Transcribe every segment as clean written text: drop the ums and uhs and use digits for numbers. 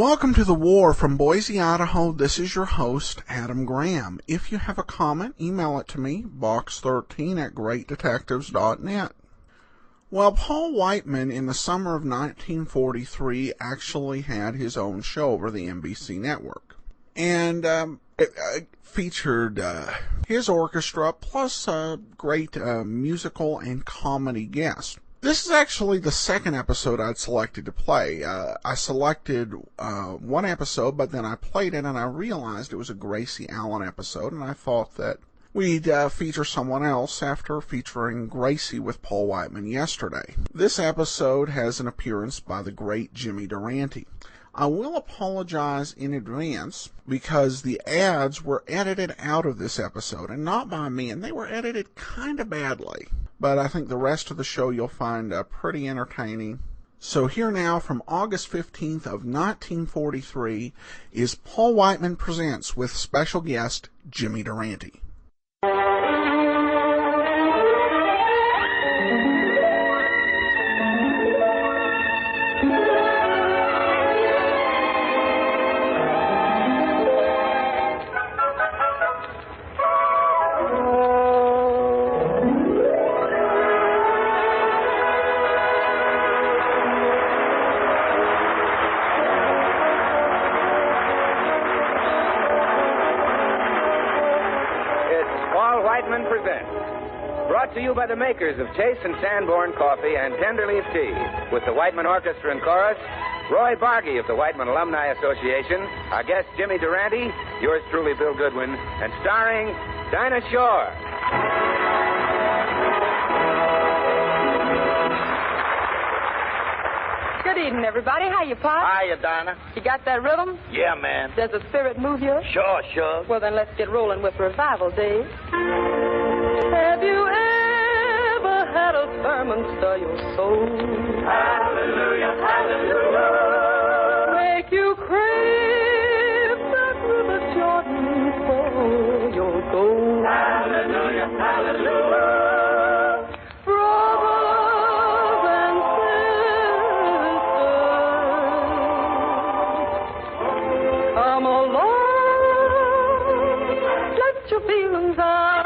Welcome to The War from Boise, Idaho. This is your host, Adam Graham. If you have a comment, email it to me, box13@greatdetectives.net. Well, Paul Whiteman in the summer of 1943 actually had his own show over the NBC network. And it featured his orchestra plus a great musical and comedy guest. This is actually the second episode I'd selected to play. I selected one episode, but then I played it and I realized it was a Gracie Allen episode, and I thought that we'd feature someone else after featuring Gracie with Paul Whiteman yesterday. This episode has an appearance by the great Jimmy Durante. I will apologize in advance because the ads were edited out of this episode, and not by me, and they were edited kind of badly. But I think the rest of the show you'll find pretty entertaining. So here now from August 15th of 1943 is Paul Whiteman Presents with special guest Jimmy Durante. Paul Whiteman Presents, brought to you by the makers of Chase and Sanborn Coffee and Tenderleaf Tea, with the Whiteman Orchestra and Chorus, Roy Boggy of the Whiteman Alumni Association, our guest Jimmy Durante, yours truly Bill Goodwin, and starring Dinah Shore. Good evening, everybody. How you, Pop? Hiya, Dinah. You got that rhythm? Yeah, man. Does the spirit move you? Sure. Well, then let's get rolling with Revival Day. Have you ever had a sermon stir your soul? Hallelujah, hallelujah. Make you crave that river Jordan for your gold. Hallelujah, hallelujah. Brothers and sisters, come along, let your feelings out.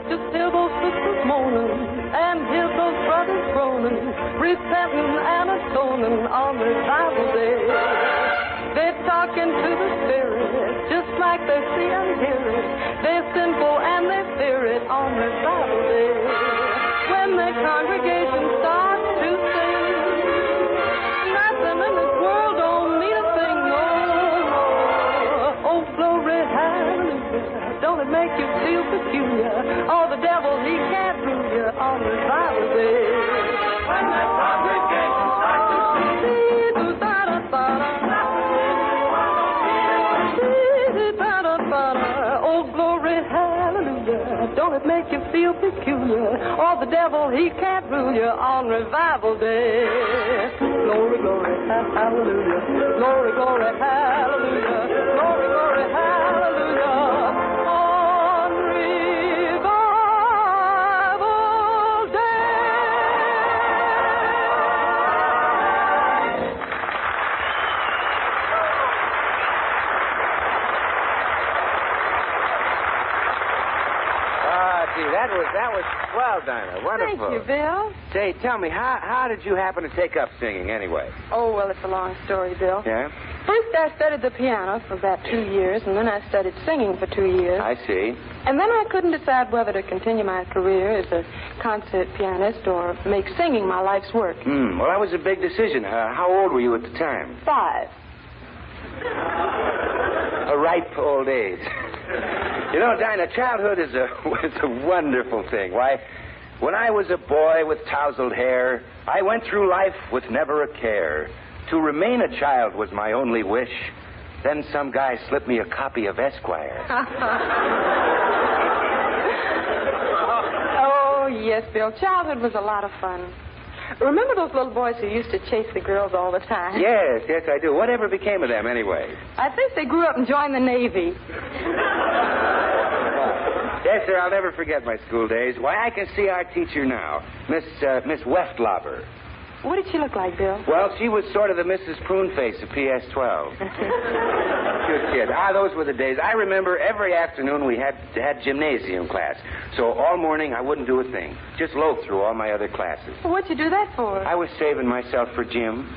Just hear those sisters moaning and hear those brothers groaning, repenting and atoning on Revival Day. They're talking to the Spirit, just like they see and hear it. They're sinful and they fear it on Revival Day. When the congregation starts to sing, nothing in this world don't mean a thing no more. Oh, glory, hallelujah. Don't it make you feel peculiar? Oh, the devil, he can't rule you on Revival Day. When the congregation starts to sing, oh, glory, hallelujah. Don't it make you feel peculiar? Oh, the devil, he can't rule you on Revival Day. Glory, glory, hallelujah. Glory, glory, hallelujah. Glory, glory, hallelujah. On Revival Day. That was swell, Dinah. Wonderful. Thank you, Bill. Say, tell me, how did you happen to take up singing anyway? Oh, well, it's a long story, Bill. Yeah? First, I studied the piano for about 2 years, and then I studied singing for 2 years. I see. And then I couldn't decide whether to continue my career as a concert pianist or make singing my life's work. Well, that was a big decision. How old were you at the time? 5. A ripe old age. You know, Dinah, childhood is a wonderful thing. Why, when I was a boy with tousled hair, I went through life with never a care. To remain a child was my only wish. Then some guy slipped me a copy of Esquire. Oh, yes, Bill. Childhood was a lot of fun. Remember those little boys who used to chase the girls all the time? Yes, I do. Whatever became of them, anyway? I think they grew up and joined the Navy. Yes, sir, I'll never forget my school days. Why, I can see our teacher now, Miss Westlauber. What did she look like, Bill? Well, she was sort of the Mrs. Pruneface of PS-12. Cute kid. Those were the days. I remember every afternoon we had gymnasium class. So all morning I wouldn't do a thing. Just loaf through all my other classes. Well, what'd you do that for? I was saving myself for gym.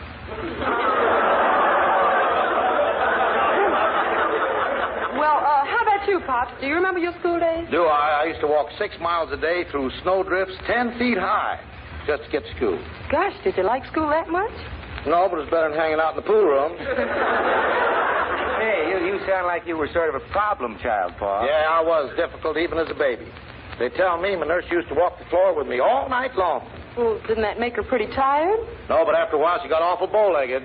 Well, how about you, Pops? Do you remember your school days? Do I? I used to walk 6 miles a day through snowdrifts 10 feet high just to get to school. Gosh, did you like school that much? No, but it's better than hanging out in the pool room. Hey, you sound like you were sort of a problem child, Paul. Yeah, I was difficult even as a baby. They tell me my nurse used to walk the floor with me all night long. Well, didn't that make her pretty tired? No, but after a while she got awful bow-legged.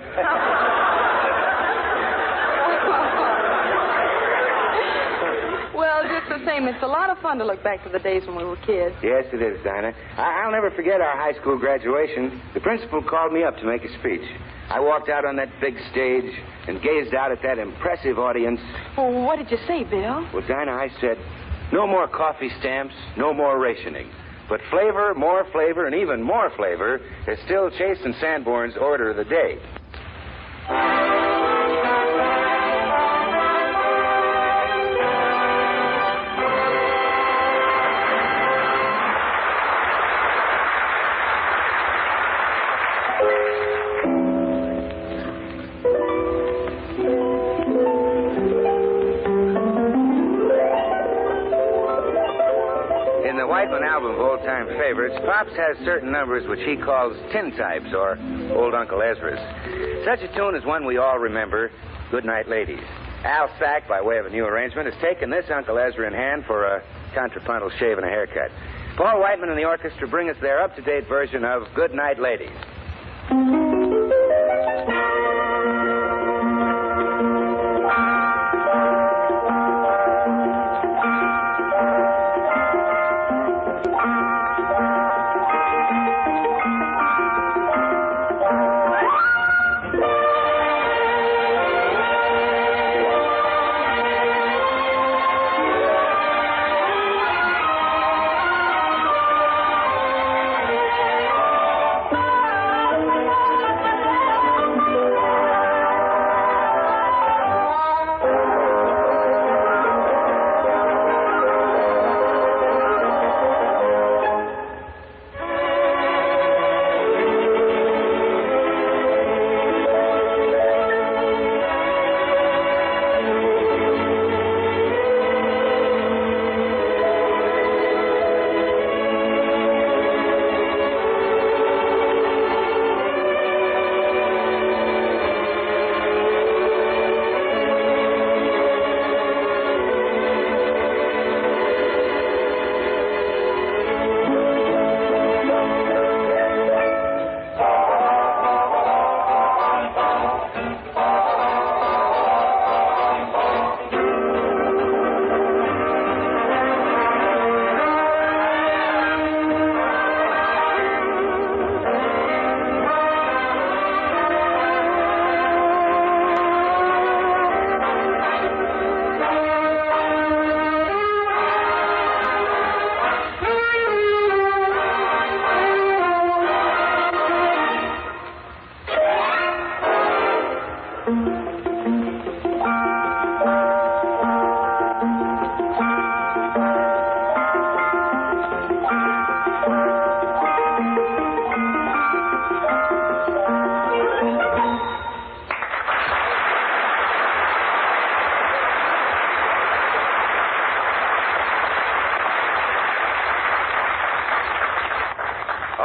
Well, just the same, it's a lot of fun to look back to the days when we were kids. Yes, it is, Dinah. I'll never forget our high school graduation. The principal called me up to make a speech. I walked out on that big stage and gazed out at that impressive audience. Well, what did you say, Bill? Well, Dinah, I said, no more coffee stamps, no more rationing. But flavor, and even more flavor is still Chase and Sanborn's order of the day. Whiteman album of old-time favorites, Pops has certain numbers which he calls tintypes, or Old Uncle Ezra's. Such a tune is one we all remember, Good Night Ladies. Al Sack, by way of a new arrangement, has taken this Uncle Ezra in hand for a contrapuntal shave and a haircut. Paul Whiteman and the orchestra bring us their up-to-date version of Good Night Ladies.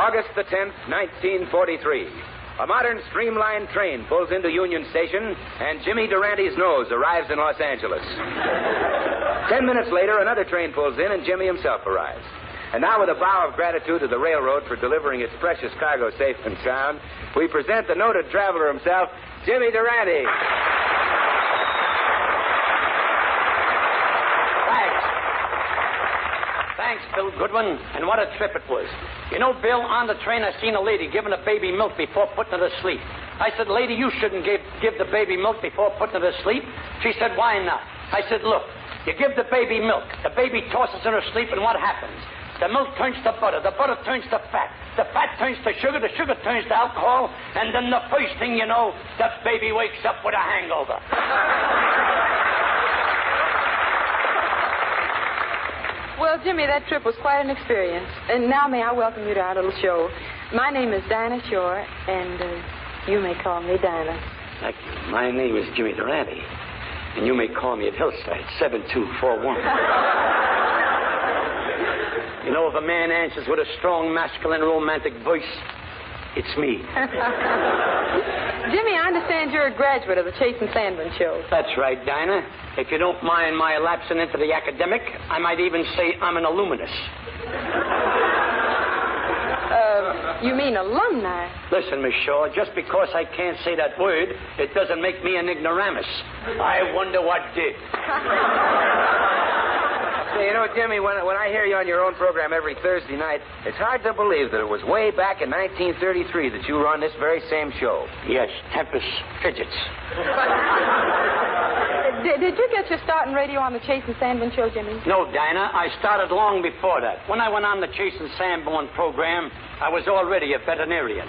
August the 10th, 1943. A modern streamlined train pulls into Union Station, and Jimmy Durante's nose arrives in Los Angeles. 10 minutes later, another train pulls in, and Jimmy himself arrives. And now, with a bow of gratitude to the railroad for delivering its precious cargo safe and sound, we present the noted traveler himself, Jimmy Durante. Thanks, Bill Goodwin, and what a trip it was. You know, Bill, on the train I seen a lady giving a baby milk before putting her to sleep. I said, lady, you shouldn't give the baby milk before putting her to sleep. She said, why not? I said, look, you give the baby milk. The baby tosses in her sleep, and what happens? The milk turns to butter. The butter turns to fat. The fat turns to sugar. The sugar turns to alcohol. And then the first thing you know, the baby wakes up with a hangover. Well, Jimmy, that trip was quite an experience. And now may I welcome you to our little show. My name is Dinah Shore, and you may call me Dinah. Thank you. My name is Jimmy Durante, and you may call me at Hillside, 7241. You know, if a man answers with a strong, masculine, romantic voice, it's me. Jimmy, I understand you're a graduate of the Chase and Sandman show. That's right, Dinah. If you don't mind my lapsing into the academic, I might even say I'm an alumnus. You mean alumni? Listen, Miss Shaw, just because I can't say that word, it doesn't make me an ignoramus. I wonder what did. Say, you know, Jimmy, when I hear you on your own program every Thursday night, it's hard to believe that it was way back in 1933 that you were on this very same show. Yes, Tempest Fidgets. Did you get your start in radio on the Chase and Sandman show, Jimmy? No, Dinah. I started long before that. When I went on the Chase and Sanborn program, I was already a veterinarian.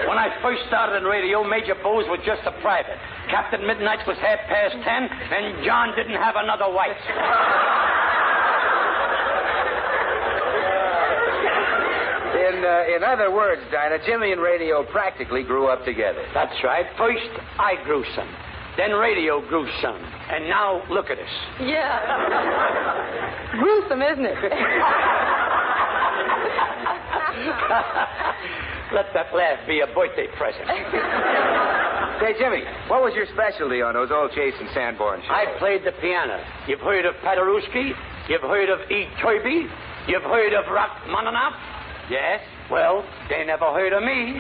When I first started in radio, Major Bowes was just a private. Captain Midnight was 10:30, and John didn't have another wife. In other words, Dinah, Jimmy and radio practically grew up together. That's right. First, I grew some. Then radio grew some. And now, look at us. Yeah. Gruesome, isn't it? Let that laugh be a birthday present. Say, Jimmy, what was your specialty on those old Chase and Sanborn shows? I played the piano. You've heard of Paderewski? You've heard of E. Kirby? You've heard of Rachmaninoff? Yes? Well, they never heard of me.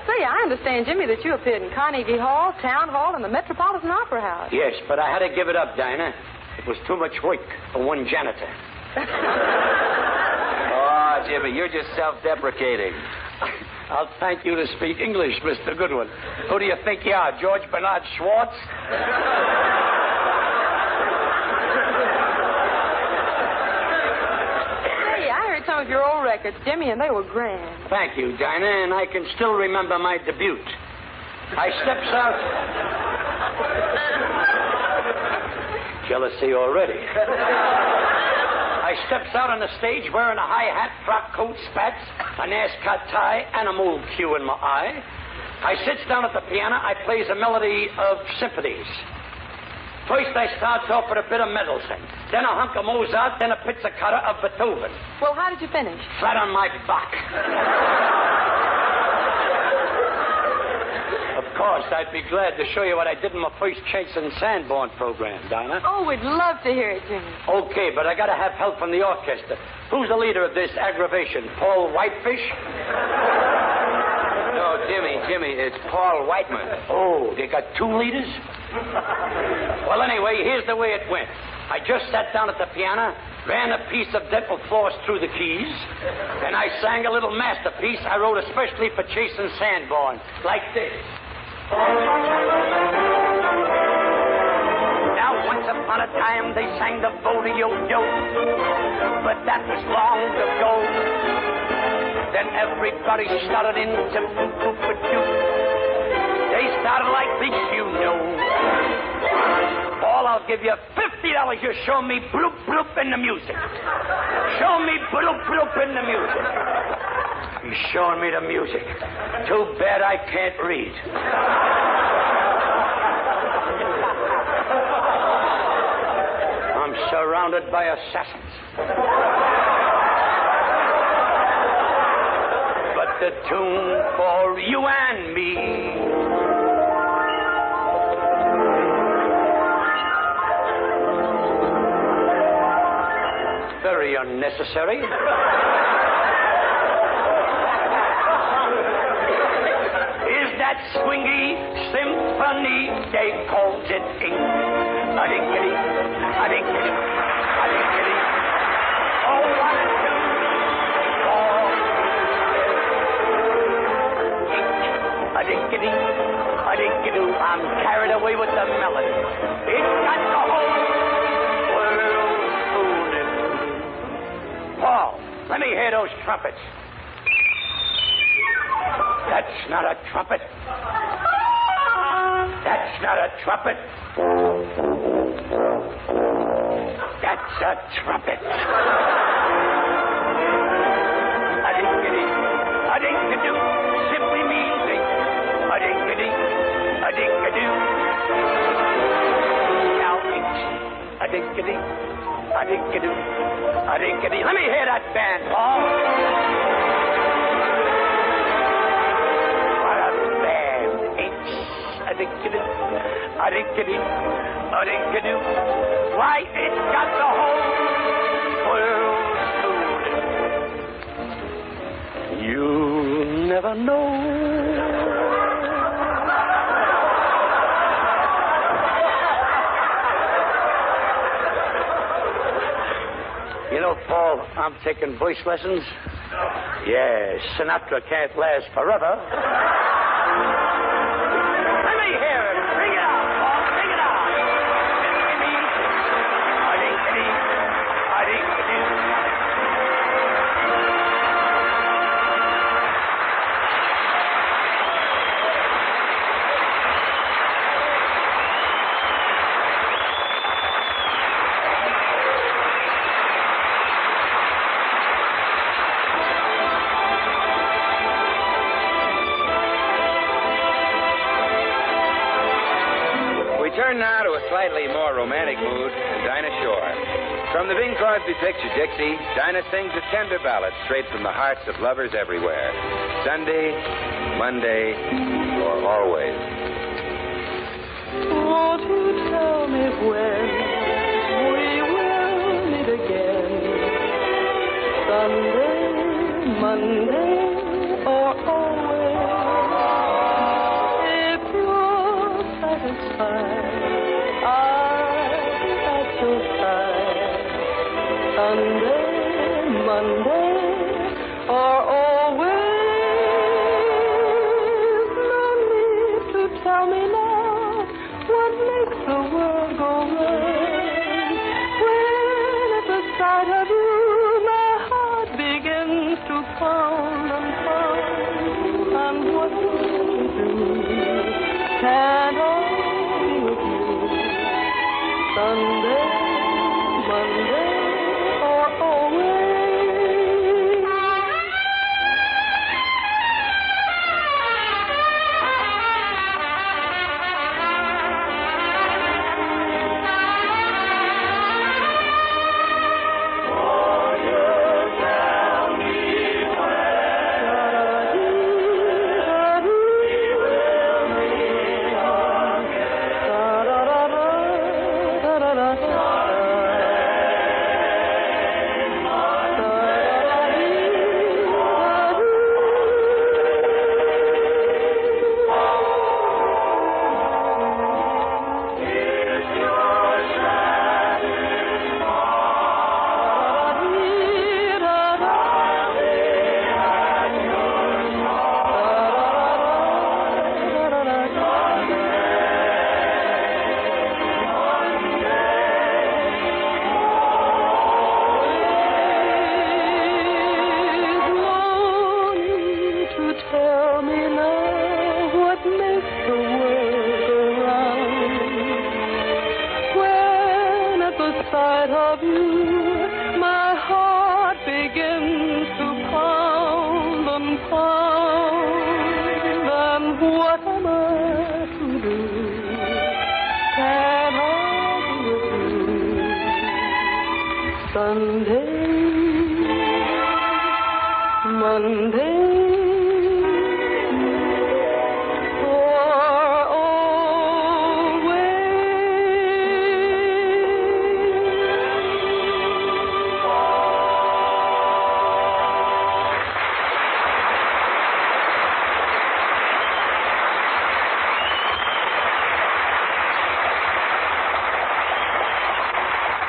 Say, I understand, Jimmy, that you appeared in Carnegie Hall, Town Hall, and the Metropolitan Opera House. Yes, but I had to give it up, Dinah. It was too much work for one janitor. Oh, Jimmy, you're just self-deprecating. I'll thank you to speak English, Mr. Goodwin. Who do you think you are, George Bernard Schwartz? Some of your old records, Jimmy, and they were grand. Thank you, Dinah, and I can still remember my debut. I steps out... Jealousy already. I steps out on the stage wearing a high hat, frock coat, spats, an ascot tie, and a mold cue in my eye. I sits down at the piano. I plays a melody of symphonies. First, I starts off with a bit of Mendelssohn, then a hunk of Mozart, then a pizzicato of Beethoven. Well, how did you finish? Flat on my back. Of course, I'd be glad to show you what I did in my first Chase and Sanborn program, Dinah. Oh, we'd love to hear it, Jimmy. Okay, but I gotta have help from the orchestra. Who's the leader of this aggravation? Paul Whitefish? No, Jimmy, it's Paul Whiteman. Oh, they got two leaders? Well, anyway, here's the way it went. I just sat down at the piano, ran a piece of dental floss through the keys, and I sang a little masterpiece I wrote especially for Chase and Sanborn, like this. Now, once upon a time, they sang the Vodeo-Yo, but that was long ago. Then everybody started into boop-boop-a-doo. They started like this, you know. Paul, I'll give you $50. You show me bloop bloop in the music. Show me bloop bloop in the music. He's showing me the music. Too bad I can't read. I'm surrounded by assassins. But the tune for you and me. Very unnecessary. Is that swingy symphony they called it ink? A-dink-a-dee, a-dink-a-dee, a-dink-a-dee. Oh, what a tune. Oh. A-dink-a-dee, a-dink-a-doo. I'm carried away with the melody. It's got the whole world hear those trumpets. That's not a trumpet. That's not a trumpet. That's a trumpet. A-dink-a-dink, a-dink-a-doo, simply means dink. A-dink-a-dink, a-dink-a-doo. Now, a-dink-a-dink, a-dink-a-doo, a-dink-a-dee. Let me hear that band, Paul. What a band. A-dink-a-doo, a-dink-a-dee, a-dink-a-doo. Why, it's got the whole world moving. You'll never know. You know, Paul, I'm taking voice lessons. Yes, Sinatra can't last forever. Let me hear it. Bring it out, Paul. Bring it out. Turn now to a slightly more romantic mood in Dinah Shore. From the Bing Crosby picture, Dixie, Dinah sings a tender ballad straight from the hearts of lovers everywhere. Sunday, Monday, or always. Won't you tell me when we will meet again? Sunday, Monday, or always? If you're satisfied, Sunday, Monday, or always. No need to tell me now what makes the world go round. When at the sight of you, my heart begins to pound and pound. And what will you do? Can I be with you? Sunday, Monday, or always.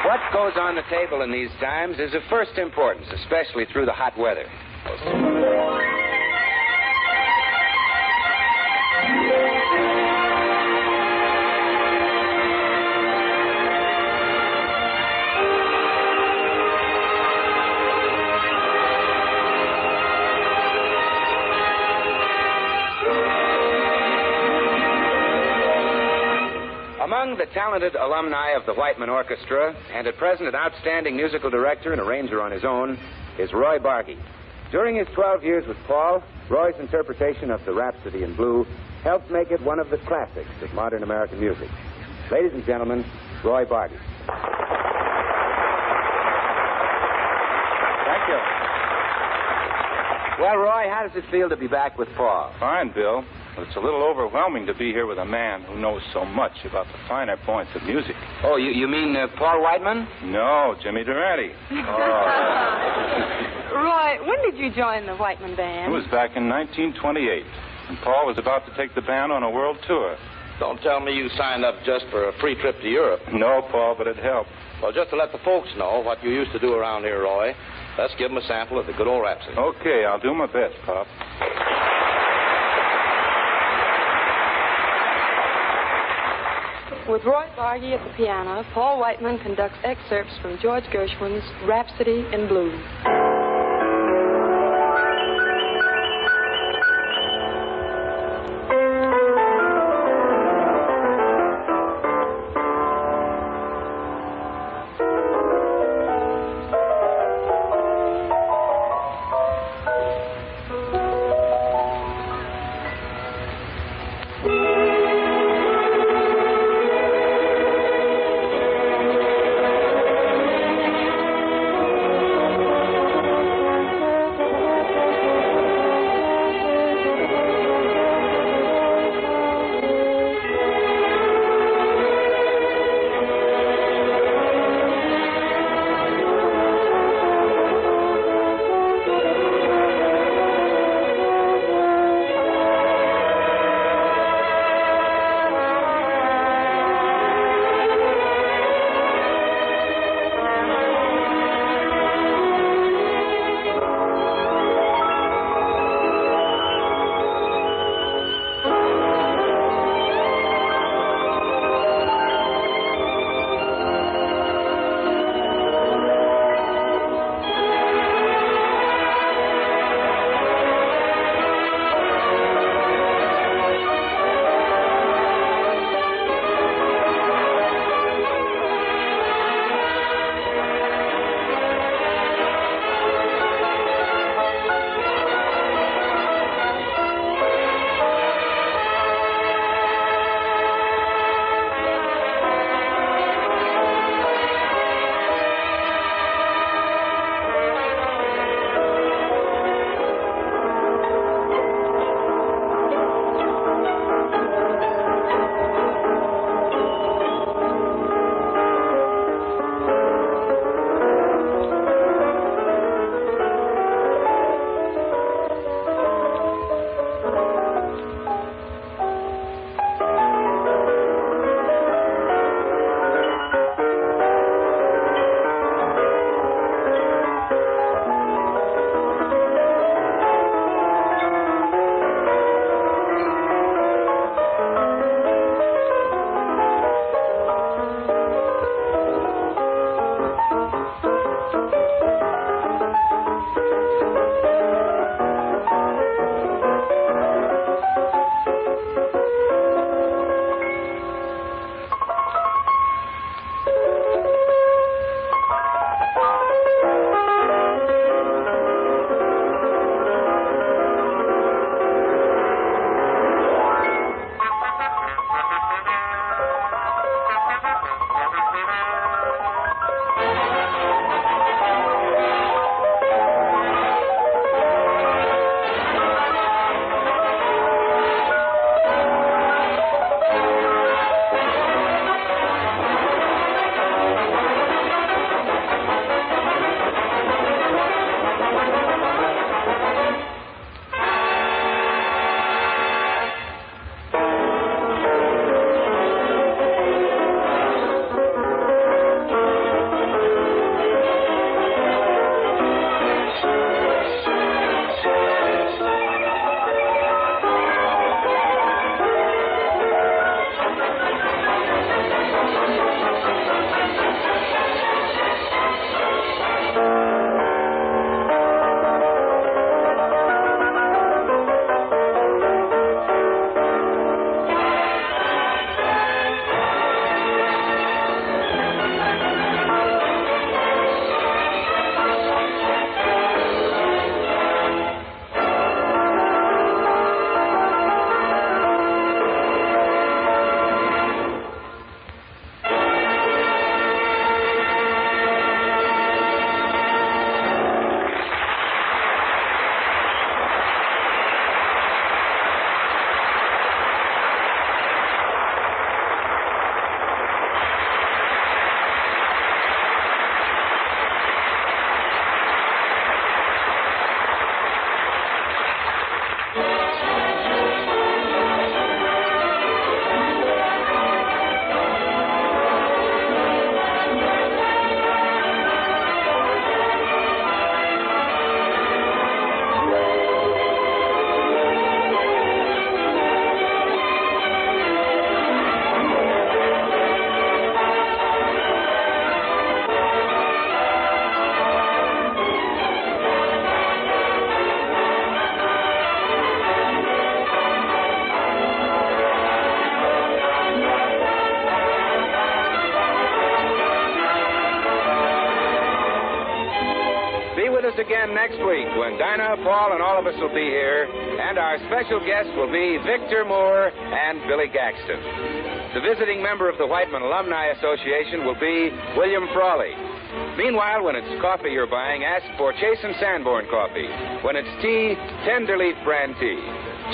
What goes on the table in these times is of first importance, especially through the hot weather. the talented alumni of the Whiteman Orchestra, and at present an outstanding musical director and arranger on his own, is Roy Boggy. During his 12 years with Paul, Roy's interpretation of the Rhapsody in Blue helped make it one of the classics of modern American music. Ladies and gentlemen, Roy Boggy. Thank you. Well, Roy, how does it feel to be back with Paul? Fine, Bill. But it's a little overwhelming to be here with a man who knows so much about the finer points of music. Oh, you mean Paul Whiteman? No, Jimmy Durante. Roy, when did you join the Whiteman Band? It was back in 1928, and Paul was about to take the band on a world tour. Don't tell me you signed up just for a free trip to Europe. No, Paul, but it helped. Well, just to let the folks know what you used to do around here, Roy, let's give them a sample of the good old Rhapsody. Okay, I'll do my best, Pop. With Roy Boggy at the piano, Paul Whiteman conducts excerpts from George Gershwin's Rhapsody in Blue. us again next week when Dinah, Paul, and all of us will be here, and our special guests will be Victor Moore and Billy Gaxton. The visiting member of the Whiteman Alumni Association will be William Frawley. Meanwhile, when it's coffee you're buying, ask for Chase and Sanborn coffee. When it's tea, Tenderleaf brand tea.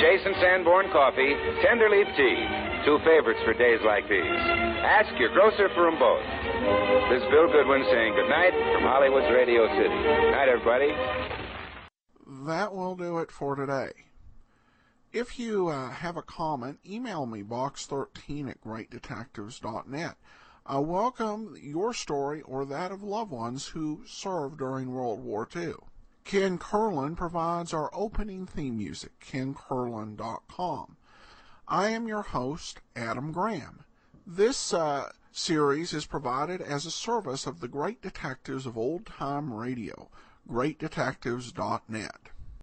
Chase and Sanborn coffee, Tenderleaf tea. Two favorites for days like these. Ask your grocer for them both. This is Bill Goodwin saying good night from Hollywood's Radio City. Night, everybody. That will do it for today. If you have a comment, email me, box13@greatdetectives.net. I welcome your story or that of loved ones who served during World War II. Ken Curlin provides our opening theme music, kencurlin.com. I am your host, Adam Graham. This series is provided as a service of the Great Detectives of Old Time Radio, greatdetectives.net.